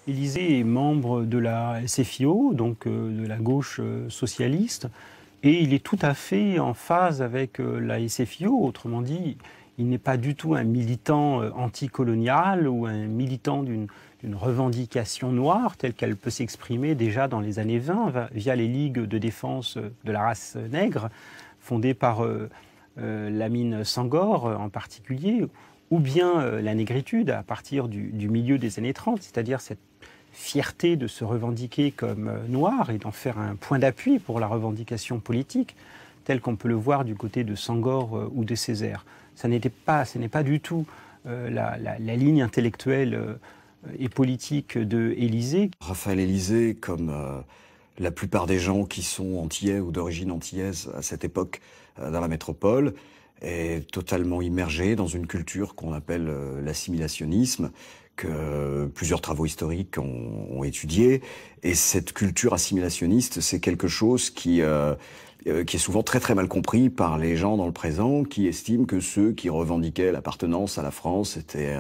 Élysée est membre de la SFIO, donc de la gauche socialiste, et il est tout à fait en phase avec la SFIO. Autrement dit, il n'est pas du tout un militant anticolonial ou un militant d'une revendication noire telle qu'elle peut s'exprimer déjà dans les années 20 via les ligues de défense de la race nègre fondées par Lamine Senghor en particulier, ou bien la négritude à partir du milieu des années 30, c'est-à-dire cette fierté de se revendiquer comme noir et d'en faire un point d'appui pour la revendication politique, tel qu'on peut le voir du côté de Senghor ou de Césaire. Ce n'est pas du tout la ligne intellectuelle et politique de Élysée. Raphaël Élysée, comme la plupart des gens qui sont antillais ou d'origine antillaise à cette époque dans la métropole, est totalement immergé dans une culture qu'on appelle l'assimilationnisme, que plusieurs travaux historiques ont étudié. Et cette culture assimilationniste, c'est quelque chose qui est souvent très très mal compris par les gens dans le présent, qui estiment que ceux qui revendiquaient l'appartenance à la France étaient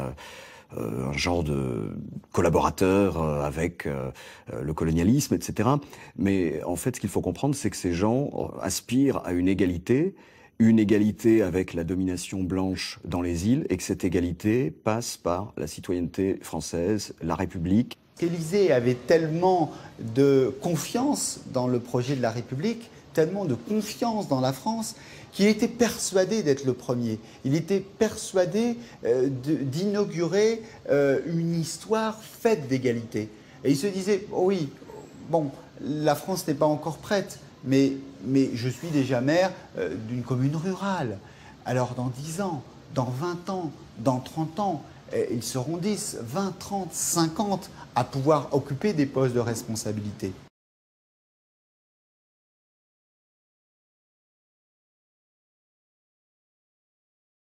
un genre de collaborateur avec le colonialisme, etc. Mais en fait, ce qu'il faut comprendre, c'est que ces gens aspirent à une égalité avec la domination blanche dans les îles, et que cette égalité passe par la citoyenneté française, la République. Élysée avait tellement de confiance dans le projet de la République, tellement de confiance dans la France, qu'il était persuadé d'être le premier. Il était persuadé d'inaugurer une histoire faite d'égalité. Et il se disait, oh oui, bon, la France n'est pas encore prête, mais je suis déjà maire d'une commune rurale. Alors dans 10 ans, dans 20 ans, dans 30 ans, ils seront 10, 20, 30, 50 à pouvoir occuper des postes de responsabilité.